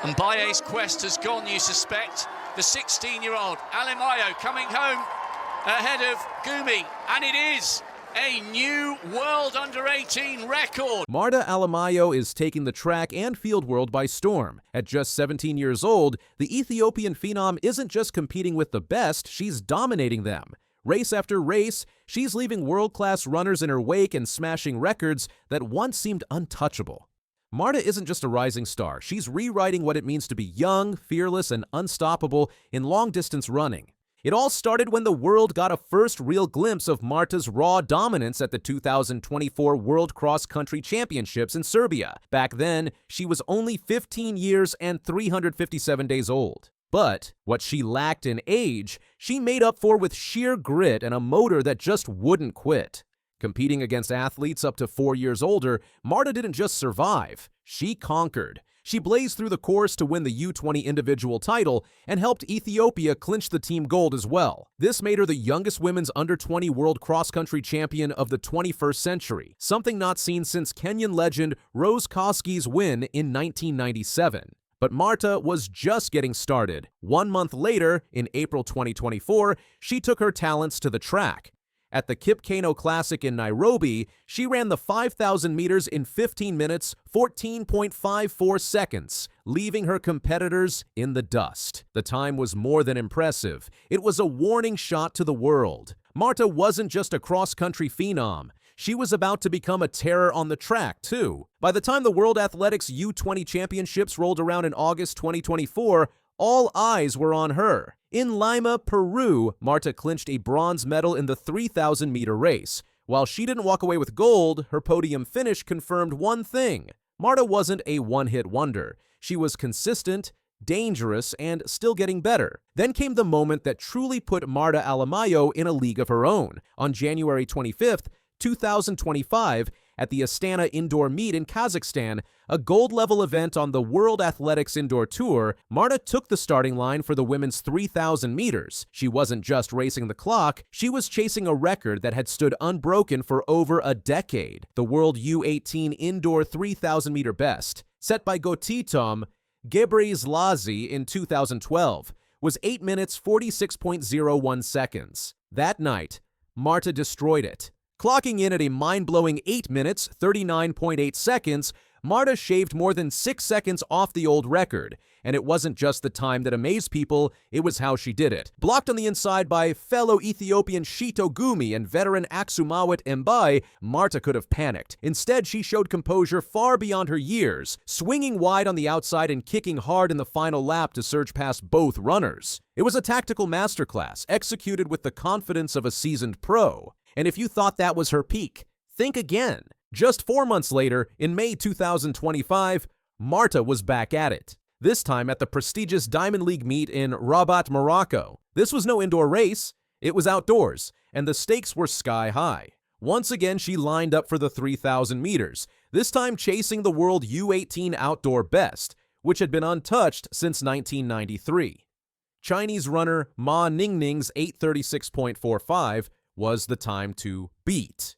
And Baye's quest has gone, you suspect. The 16-year-old Alemayo coming home ahead of Gumi, and it is a new world under-18 record. Marta Alemayo is taking the track and field world by storm. At just 17 years old, the Ethiopian phenom isn't just competing with the best, she's dominating them. Race after race, she's leaving world-class runners in her wake and smashing records that once seemed untouchable. Marta isn't just a rising star, she's rewriting what it means to be young, fearless, and unstoppable in long-distance running. It all started when the world got a first real glimpse of Marta's raw dominance at the 2024 World Cross Country Championships in Serbia. Back then, she was only 15 years and 357 days old. But what she lacked in age, she made up for with sheer grit and a motor that just wouldn't quit. Competing against athletes up to 4 years older, Marta didn't just survive, she conquered. She blazed through the course to win the U20 individual title and helped Ethiopia clinch the team gold as well. This made her the youngest women's under-20 world cross-country champion of the 21st century, something not seen since Kenyan legend Rose Koski's win in 1997. But Marta was just getting started. 1 month later, in April 2024, she took her talents to the track. At the Kipkeino Classic in Nairobi, she ran the 5,000 meters in 15 minutes, 14.54 seconds, leaving her competitors in the dust. The time was more than impressive. It was a warning shot to the world. Marta wasn't just a cross-country phenom. She was about to become a terror on the track, too. By the time the World Athletics U20 Championships rolled around in August 2024, all eyes were on her. In Lima, Peru, Marta clinched a bronze medal in the 3,000-meter race. While she didn't walk away with gold, her podium finish confirmed one thing. Marta wasn't a one-hit wonder. She was consistent, dangerous, and still getting better. Then came the moment that truly put Marta Alemayo in a league of her own. On January 25th, 2025, at the Astana Indoor Meet in Kazakhstan, a gold-level event on the World Athletics Indoor Tour, Marta took the starting line for the women's 3,000 meters. She wasn't just racing the clock, she was chasing a record that had stood unbroken for over a decade, the World U18 Indoor 3,000-meter best, set by Gotitom Gebreselassie in 2012, was 8 minutes 46.01 seconds. That night, Marta destroyed it. Clocking in at a mind-blowing 8 minutes, 39.8 seconds, Marta shaved more than 6 seconds off the old record. And it wasn't just the time that amazed people, it was how she did it. Blocked on the inside by fellow Ethiopian Shito Gumi and veteran Aksumawit Mbai, Marta could have panicked. Instead, she showed composure far beyond her years, swinging wide on the outside and kicking hard in the final lap to surge past both runners. It was a tactical masterclass, executed with the confidence of a seasoned pro. And if you thought that was her peak, think again. Just 4 months later, in May 2025, Marta was back at it. This time at the prestigious Diamond League meet in Rabat, Morocco. This was no indoor race, it was outdoors, and the stakes were sky high. Once again, she lined up for the 3,000 meters, this time chasing the world U18 outdoor best, which had been untouched since 1993. Chinese runner Ma Ningning's 8:36.45 was the time to beat.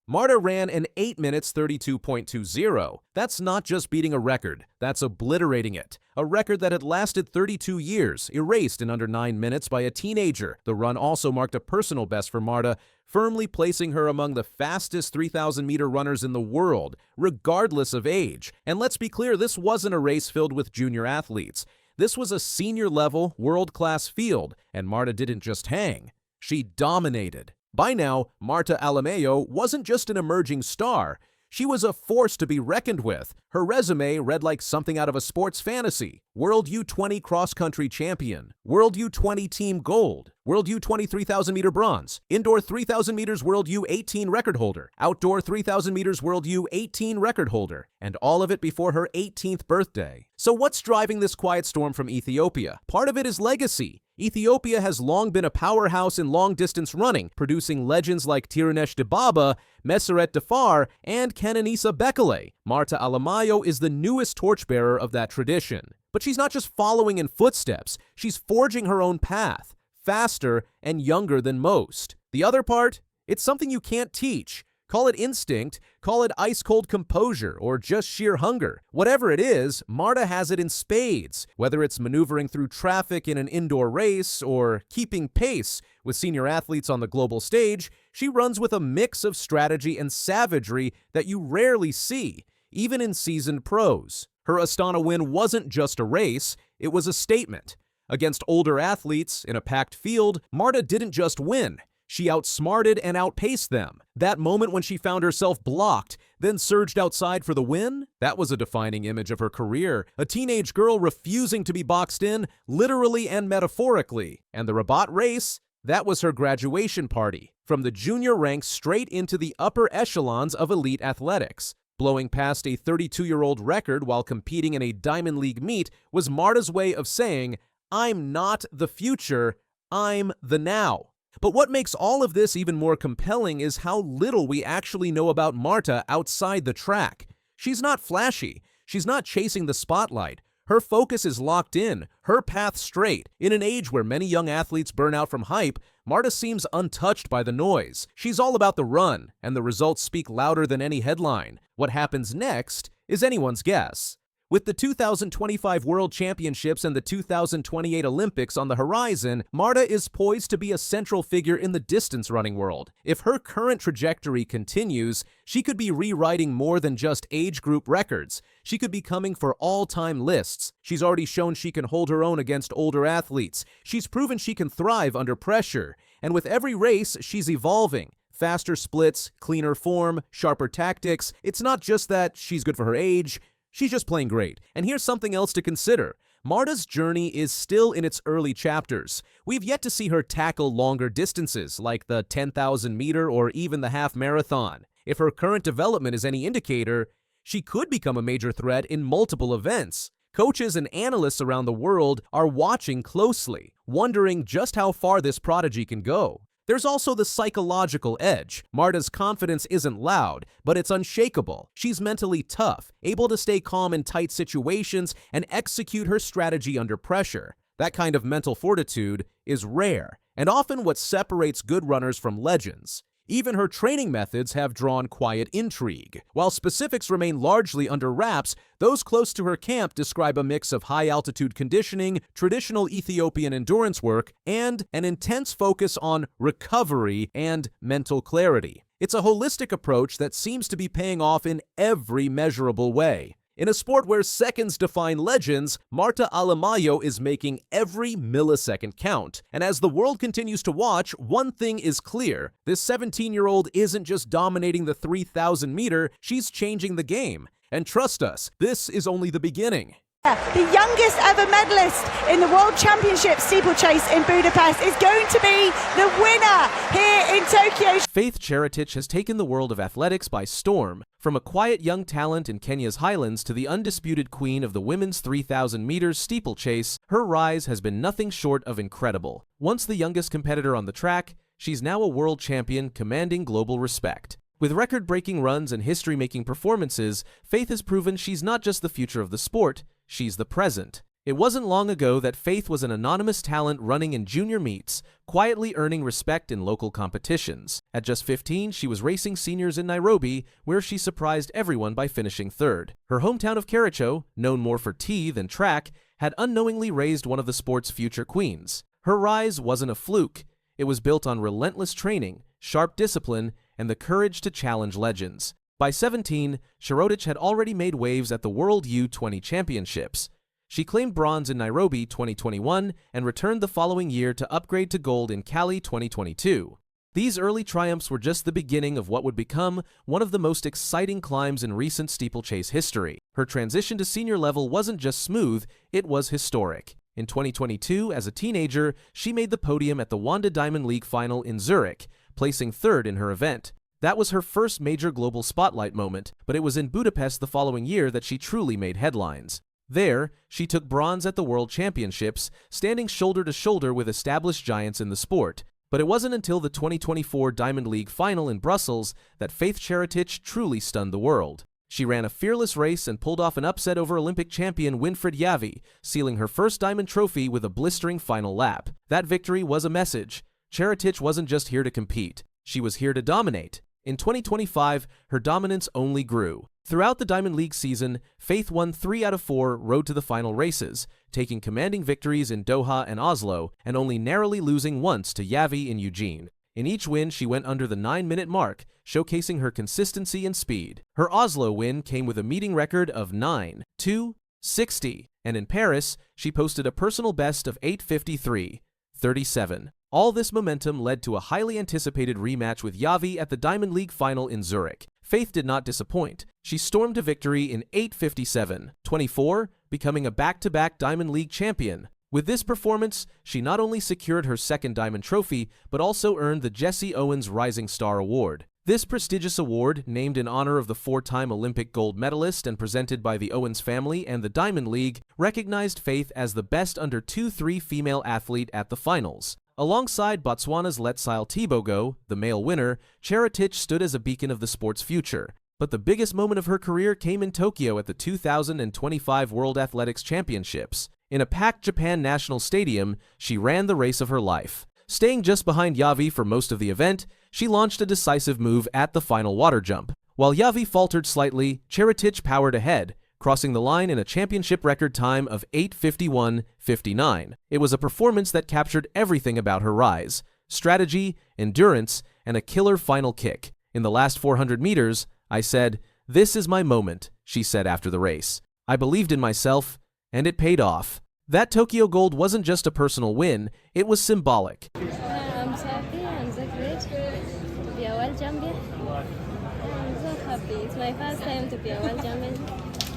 Marta ran an 8 minutes 32.20. That's not just beating a record, that's obliterating it. A record that had lasted 32 years, erased in under 9 minutes by a teenager. The run also marked a personal best for Marta, firmly placing her among the fastest 3,000-meter runners in the world, regardless of age. And let's be clear, this wasn't a race filled with junior athletes. This was a senior-level, world-class field, and Marta didn't just hang, she dominated. By now, Marta Alemayo wasn't just an emerging star. She was a force to be reckoned with. Her resume read like something out of a sports fantasy. World U20 cross-country champion, World U20 team gold, World U20 3,000-meter bronze, Indoor 3,000 meters World U18 record holder, Outdoor 3,000 meters World U18 record holder, and all of it before her 18th birthday. So what's driving this quiet storm from Ethiopia? Part of it is legacy. Ethiopia has long been a powerhouse in long-distance running, producing legends like Tirunesh Dibaba, Meseret Defar, and Kenenisa Bekele. Marta Alemayo is the newest torchbearer of that tradition. But she's not just following in footsteps, she's forging her own path, faster and younger than most. The other part? It's something you can't teach. Call it instinct, call it ice-cold composure, or just sheer hunger. Whatever it is, Marta has it in spades, whether it's maneuvering through traffic in an indoor race or keeping pace with senior athletes on the global stage. She runs with a mix of strategy and savagery that you rarely see, even in seasoned pros. Her Astana win wasn't just a race, it was a statement. Against older athletes in a packed field, Marta didn't just win. She outsmarted and outpaced them. That moment when she found herself blocked, then surged outside for the win, that was a defining image of her career. A teenage girl refusing to be boxed in, literally and metaphorically. And the Rabat race, that was her graduation party. From the junior ranks straight into the upper echelons of elite athletics. Blowing past a 32-year-old record while competing in a Diamond League meet was Marta's way of saying, "I'm not the future, I'm the now." But what makes all of this even more compelling is how little we actually know about Marta outside the track. She's not flashy. She's not chasing the spotlight. Her focus is locked in, her path straight. In an age where many young athletes burn out from hype, Marta seems untouched by the noise. She's all about the run, and the results speak louder than any headline. What happens next is anyone's guess. With the 2025 World Championships and the 2028 Olympics on the horizon, Marta is poised to be a central figure in the distance running world. If her current trajectory continues, she could be rewriting more than just age group records. She could be coming for all-time lists. She's already shown she can hold her own against older athletes. She's proven she can thrive under pressure. And with every race, she's evolving. Faster splits, cleaner form, sharper tactics. It's not just that she's good for her age. She's just playing great. And here's something else to consider. Marta's journey is still in its early chapters. We've yet to see her tackle longer distances, like the 10,000 meter or even the half marathon. If her current development is any indicator, she could become a major threat in multiple events. Coaches and analysts around the world are watching closely, wondering just how far this prodigy can go. There's also the psychological edge. Marta's confidence isn't loud, but it's unshakable. She's mentally tough, able to stay calm in tight situations and execute her strategy under pressure. That kind of mental fortitude is rare, and often what separates good runners from legends. Even her training methods have drawn quiet intrigue. While specifics remain largely under wraps, those close to her camp describe a mix of high-altitude conditioning, traditional Ethiopian endurance work, and an intense focus on recovery and mental clarity. It's a holistic approach that seems to be paying off in every measurable way. In a sport where seconds define legends, Marta Alemayo is making every millisecond count. And as the world continues to watch, one thing is clear. This 17-year-old isn't just dominating the 3,000 meter, she's changing the game. And trust us, this is only the beginning. The youngest ever medalist in the World Championship steeplechase in Budapest is going to be the winner here in Tokyo. Faith Cherotich has taken the world of athletics by storm. From a quiet young talent in Kenya's highlands to the undisputed queen of the women's 3,000 meters steeplechase, her rise has been nothing short of incredible. Once the youngest competitor on the track, she's now a world champion commanding global respect. With record-breaking runs and history-making performances, Faith has proven she's not just the future of the sport, she's the present. It wasn't long ago that Faith was an anonymous talent running in junior meets, quietly earning respect in local competitions. At just 15, she was racing seniors in Nairobi, where she surprised everyone by finishing third. Her hometown of Kericho, known more for tea than track, had unknowingly raised one of the sport's future queens. Her rise wasn't a fluke. It was built on relentless training, sharp discipline, and the courage to challenge legends. By 17, Cherotich had already made waves at the World U20 Championships. She claimed bronze in Nairobi 2021 and returned the following year to upgrade to gold in Cali 2022. These early triumphs were just the beginning of what would become one of the most exciting climbs in recent steeplechase history. Her transition to senior level wasn't just smooth, it was historic. In 2022, as a teenager, she made the podium at the Wanda Diamond League final in Zurich, placing third in her event. That was her first major global spotlight moment, but it was in Budapest the following year that she truly made headlines. There, she took bronze at the World Championships, standing shoulder to shoulder with established giants in the sport. But it wasn't until the 2024 Diamond League final in Brussels that Faith Cherotich truly stunned the world. She ran a fearless race and pulled off an upset over Olympic champion Winfried Yavi, sealing her first diamond trophy with a blistering final lap. That victory was a message. Cherotich wasn't just here to compete. She was here to dominate. In 2025, her dominance only grew. Throughout the Diamond League season, Faith won 3 out of 4 road to the final races, taking commanding victories in Doha and Oslo, and only narrowly losing once to Yavi in Eugene. In each win, she went under the 9-minute mark, showcasing her consistency and speed. Her Oslo win came with a meeting record of 9:2:60, and in Paris, she posted a personal best of 8:53:37. All this momentum led to a highly anticipated rematch with Yavi at the Diamond League final in Zurich. Faith did not disappoint. She stormed to victory in 8:57:24, becoming a back-to-back Diamond League champion. With this performance, she not only secured her second Diamond Trophy, but also earned the Jesse Owens Rising Star Award. This prestigious award, named in honor of the 4-time Olympic gold medalist and presented by the Owens family and the Diamond League, recognized Faith as the best under 2-3 female athlete at the finals. Alongside Botswana's Letsile Tebogo, the male winner, Cheretich stood as a beacon of the sport's future. But the biggest moment of her career came in Tokyo at the 2025 World Athletics Championships. In a packed Japan National Stadium, she ran the race of her life. Staying just behind Yavi for most of the event, she launched a decisive move at the final water jump. While Yavi faltered slightly, Cheretich powered ahead, crossing the line in a championship record time of 8:51:59. It was a performance that captured everything about her rise: strategy, endurance, and a killer final kick. In the last 400 meters, I said, "This is my moment," she said after the race. "I believed in myself, and it paid off." That Tokyo gold wasn't just a personal win, it was symbolic. I'm so happy, I'm so great to be a world champion. I'm so happy. It's my first time to be a world champion.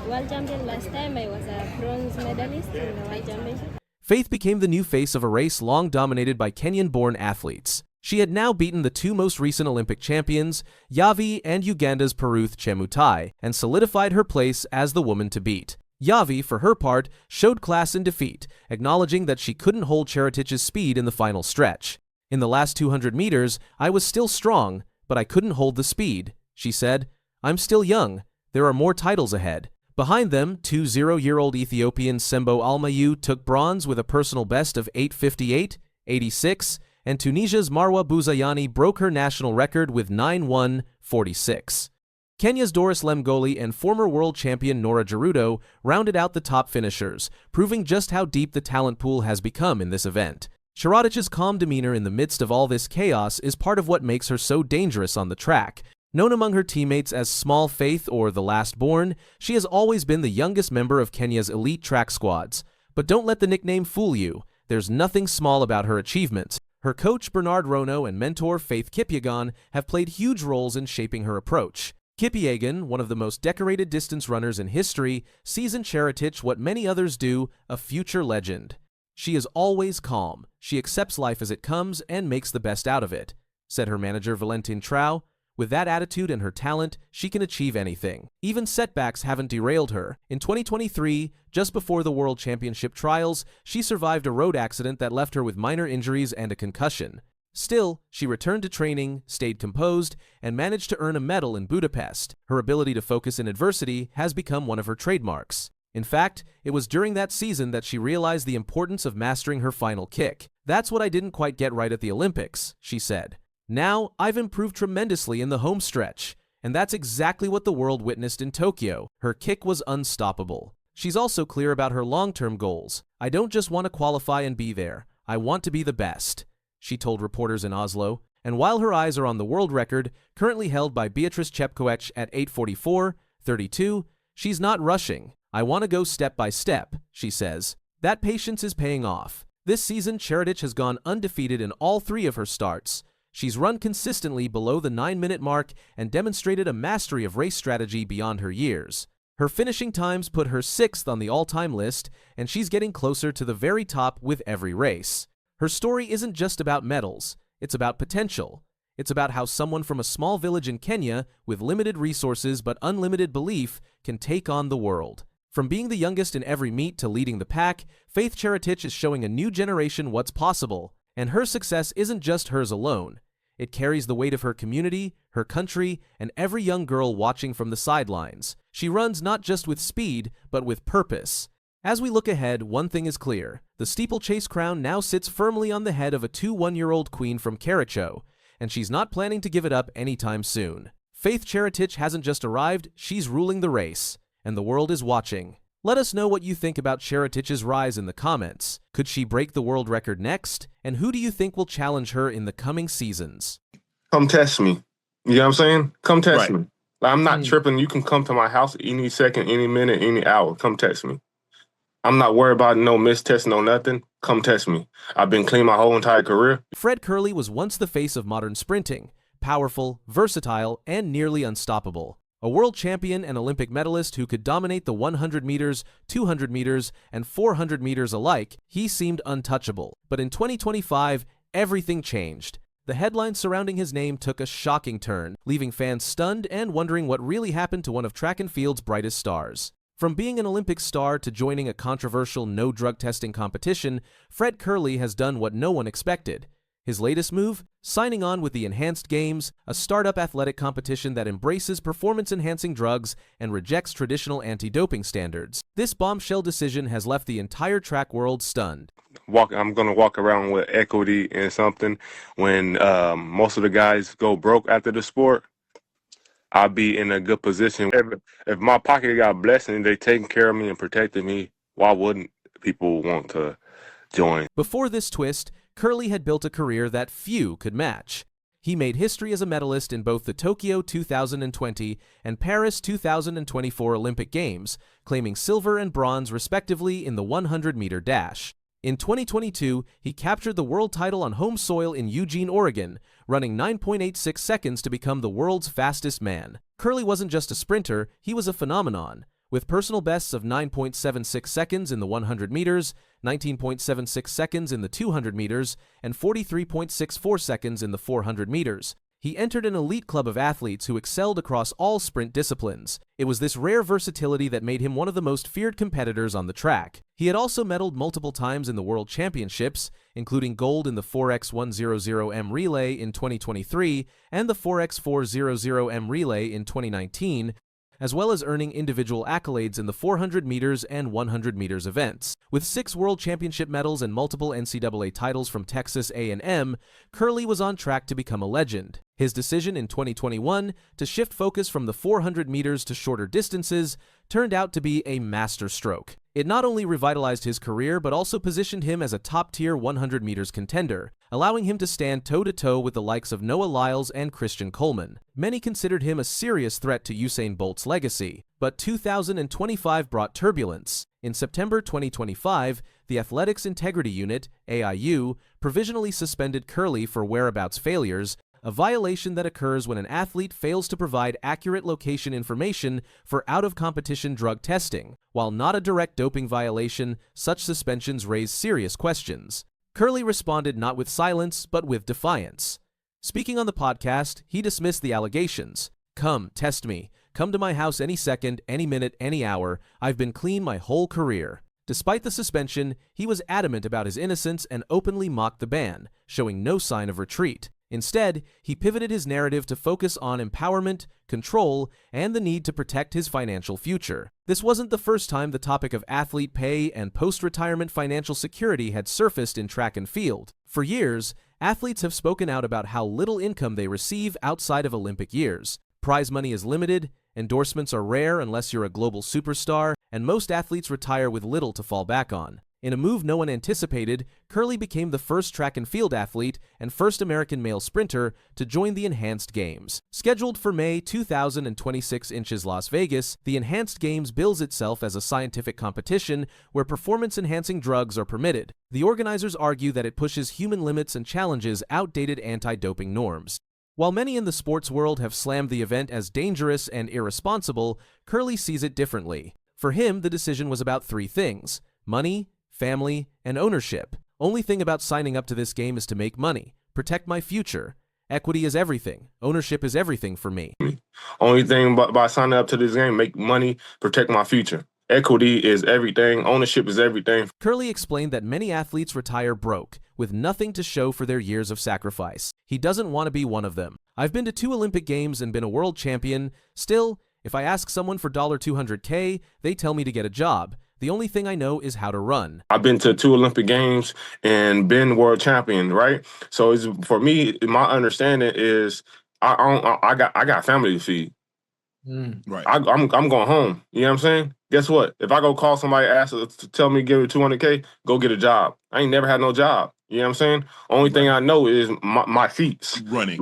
Last time I was a bronze medalist in the world championship. Faith became the new face of a race long dominated by Kenyan-born athletes. She had now beaten the 2 most recent Olympic champions, Yavi and Uganda's Peruth Chemutai, and solidified her place as the woman to beat. Yavi, for her part, showed class in defeat, acknowledging that she couldn't hold Cheretich's speed in the final stretch. "In the last 200 meters, I was still strong, but I couldn't hold the speed," she said. "I'm still young. There are more titles ahead." Behind them, 20-year-old Ethiopian Sembo Alemayo took bronze with a personal best of 8:58:86, and Tunisia's Marwa Bouzayani broke her national record with 9:1:46. Kenya's Doris Lemgoli and former world champion Nora Gerudo rounded out the top finishers, proving just how deep the talent pool has become in this event. Cheretich's calm demeanor in the midst of all this chaos is part of what makes her so dangerous on the track. Known among her teammates as Small Faith or the Last Born, she has always been the youngest member of Kenya's elite track squads. But don't let the nickname fool you. There's nothing small about her achievements. Her coach Bernard Rono and mentor Faith Kipyegon have played huge roles in shaping her approach. Kipyegon, one of the most decorated distance runners in history, sees in Cheretich what many others do, a future legend. "She is always calm. She accepts life as it comes and makes the best out of it," said her manager Valentin Trau. "With that attitude and her talent, she can achieve anything. Even setbacks haven't derailed her. In 2023, just before the World Championship trials, she survived a road accident that left her with minor injuries and a concussion. Still, she returned to training, stayed composed, and managed to earn a medal in Budapest. Her ability to focus in adversity has become one of her trademarks. In fact, it was during that season that she realized the importance of mastering her final kick. "That's what I didn't quite get right at the Olympics," she said. "Now, I've improved tremendously in the home stretch." And that's exactly what the world witnessed in Tokyo. Her kick was unstoppable. She's also clear about her long-term goals. "I don't just want to qualify and be there. I want to be the best," she told reporters in Oslo. And while her eyes are on the world record, currently held by Beatrice Chepkoech at 8:44:32, she's not rushing. "I want to go step by step," she says. That patience is paying off. This season, Cheretich has gone undefeated in all 3 of her starts. She's run consistently below the 9-minute mark and demonstrated a mastery of race strategy beyond her years. Her finishing times put her 6th on the all-time list, and she's getting closer to the very top with every race. Her story isn't just about medals, it's about potential. It's about how someone from a small village in Kenya, with limited resources but unlimited belief, can take on the world. From being the youngest in every meet to leading the pack, Faith Cheretich is showing a new generation what's possible. And her success isn't just hers alone. It carries the weight of her community, her country, and every young girl watching from the sidelines. She runs not just with speed, but with purpose. As we look ahead, one thing is clear. The steeplechase crown now sits firmly on the head of a 21-year-old queen from Kericho, and she's not planning to give it up anytime soon. Faith Cheretich hasn't just arrived, she's ruling the race, and the world is watching. Let us know what you think about Cheretich's rise in the comments. Could she break the world record next? And who do you think will challenge her in the coming seasons? Come test me. You know what I'm saying? Come test Right. me. Like, I'm not tripping. You can come to my house any second, any minute, any hour. Come test me. I'm not worried about no mistest, no nothing. Come test me. I've been clean my whole entire career. Fred Kerley was once the face of modern sprinting, powerful, versatile, and nearly unstoppable. A world champion and Olympic medalist who could dominate the 100 meters, 200 meters, and 400 meters alike, he seemed untouchable. But in 2025, everything changed. The headlines surrounding his name took a shocking turn, leaving fans stunned and wondering what really happened to one of track and field's brightest stars. From being an Olympic star to joining a controversial no-drug testing competition, Fred Kerley has done what no one expected. His latest move? Signing on with the Enhanced Games, a startup athletic competition that embraces performance-enhancing drugs and rejects traditional anti-doping standards. This bombshell decision has left the entire track world stunned. I'm going to walk around with equity in something. When most of the guys go broke after the sport, I'll be in a good position. If my pocket got blessed and they taking care of me and protecting me, why wouldn't people want to join? Before this twist, Kerley had built a career that few could match. He made history as a medalist in both the Tokyo 2020 and Paris 2024 Olympic Games, claiming silver and bronze respectively in the 100-meter dash. In 2022, he captured the world title on home soil in Eugene, Oregon, running 9.86 seconds to become the world's fastest man. Kerley wasn't just a sprinter, he was a phenomenon. With personal bests of 9.76 seconds in the 100 meters, 19.76 seconds in the 200 meters, and 43.64 seconds in the 400 meters. He entered an elite club of athletes who excelled across all sprint disciplines. It was this rare versatility that made him one of the most feared competitors on the track. He had also medaled multiple times in the World Championships, including gold in the 4x100M relay in 2023 and the 4x400M relay in 2019, as well as earning individual accolades in the 400 meters and 100 meters events. With 6 World Championship medals and multiple NCAA titles from Texas A&M, Kerley was on track to become a legend. His decision in 2021 to shift focus from the 400 meters to shorter distances turned out to be a masterstroke. It not only revitalized his career but also positioned him as a top-tier 100 meters contender, allowing him to stand toe-to-toe with the likes of Noah Lyles and Christian Coleman. Many considered him a serious threat to Usain Bolt's legacy, but 2025 brought turbulence. In September 2025, the Athletics Integrity Unit, AIU, provisionally suspended Kerley for whereabouts failures, a violation that occurs when an athlete fails to provide accurate location information for out-of-competition drug testing. While not a direct doping violation, such suspensions raise serious questions. Kerley responded not with silence, but with defiance. Speaking on the podcast, he dismissed the allegations. "Come, test me. Come to my house any second, any minute, any hour. I've been clean my whole career." Despite the suspension, he was adamant about his innocence and openly mocked the ban, showing no sign of retreat. Instead, he pivoted his narrative to focus on empowerment, control, and the need to protect his financial future. This wasn't the first time the topic of athlete pay and post-retirement financial security had surfaced in track and field. For years, athletes have spoken out about how little income they receive outside of Olympic years. Prize money is limited, endorsements are rare unless you're a global superstar, and most athletes retire with little to fall back on. In a move no one anticipated, Kerley became the first track and field athlete and first American male sprinter to join the Enhanced Games. Scheduled for May 2026 in Las Vegas, the Enhanced Games bills itself as a scientific competition where performance-enhancing drugs are permitted. The organizers argue that it pushes human limits and challenges outdated anti-doping norms. While many in the sports world have slammed the event as dangerous and irresponsible, Kerley sees it differently. For him, the decision was about 3 things: money, family, and ownership. Only thing about signing up to this game is to make money, protect my future. Equity is everything. Ownership is everything for me. Only thing by signing up to this game, make money, protect my future. Equity is everything. Ownership is everything. Kerley explained that many athletes retire broke, with nothing to show for their years of sacrifice. He doesn't want to be one of them. "I've been to 2 Olympic Games and been a world champion. Still, if I ask someone for $200K, they tell me to get a job. The only thing I know is how to run. I've been to 2 Olympic Games and been world champion, right? So for me, my understanding is I got family to feed. Right. I'm going home. You know what I'm saying? Guess what? If I go call somebody, ask to tell me give me $200K, go get a job. I ain't never had no job. You know what I'm saying? Only thing I know is my feet. Run.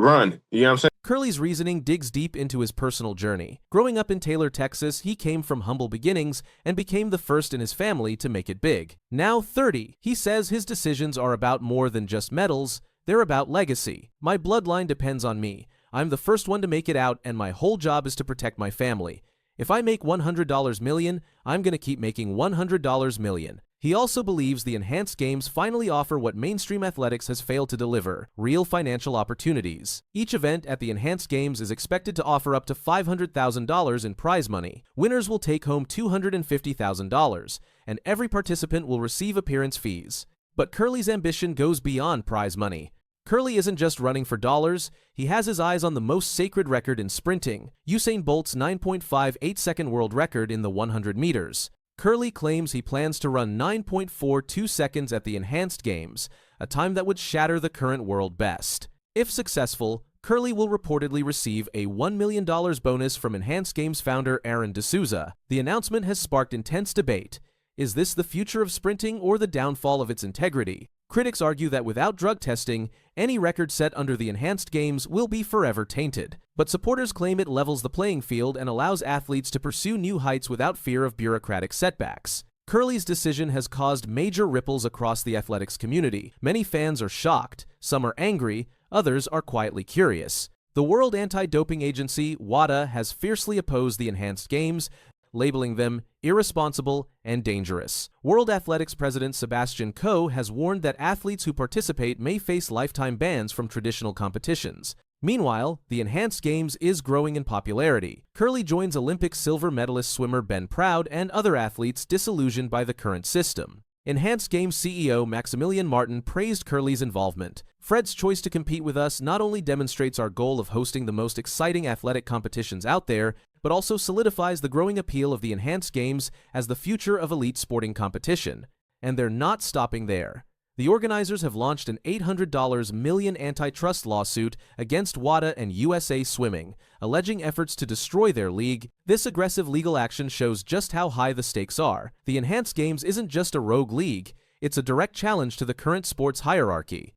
You know what I'm saying? Curly's reasoning digs deep into his personal journey. Growing up in Taylor, Texas, he came from humble beginnings and became the first in his family to make it big. Now 30, he says his decisions are about more than just medals, they're about legacy. My bloodline depends on me. I'm the first one to make it out, and my whole job is to protect my family. If I make $100 million, I'm going to keep making $100 million. He also believes the enhanced games finally offer what mainstream athletics has failed to deliver, real financial opportunities. Each event at the enhanced games is expected to offer up to $500,000 in prize money. Winners will take home $250,000, and every participant will receive appearance fees. But Curly's ambition goes beyond prize money. Curly isn't just running for dollars, he has his eyes on the most sacred record in sprinting, Usain Bolt's 9.58-second world record in the 100 meters. Curly claims he plans to run 9.42 seconds at the enhanced games, a time that would shatter the current world best. If successful, Curly will reportedly receive a $1 million bonus from Enhanced Games founder Aaron D'Souza. The announcement has sparked intense debate. Is this the future of sprinting or the downfall of its integrity? Critics argue that without drug testing, any record set under the enhanced games will be forever tainted. But supporters claim it levels the playing field and allows athletes to pursue new heights without fear of bureaucratic setbacks. Curly's decision has caused major ripples across the athletics community. Many fans are shocked, some are angry, others are quietly curious. The World Anti-Doping Agency, WADA, has fiercely opposed the enhanced games, labeling them irresponsible and dangerous. World Athletics President Sebastian Coe has warned that athletes who participate may face lifetime bans from traditional competitions. Meanwhile, the Enhanced Games is growing in popularity. Curly joins Olympic silver medalist swimmer Ben Proud and other athletes disillusioned by the current system. Enhanced Games CEO Maximilian Martin praised Curly's involvement. Fred's choice to compete with us not only demonstrates our goal of hosting the most exciting athletic competitions out there, but also solidifies the growing appeal of the Enhanced Games as the future of elite sporting competition. And they're not stopping there. The organizers have launched an $800 million antitrust lawsuit against WADA and USA Swimming, alleging efforts to destroy their league. This aggressive legal action shows just how high the stakes are. The Enhanced Games isn't just a rogue league, it's a direct challenge to the current sports hierarchy.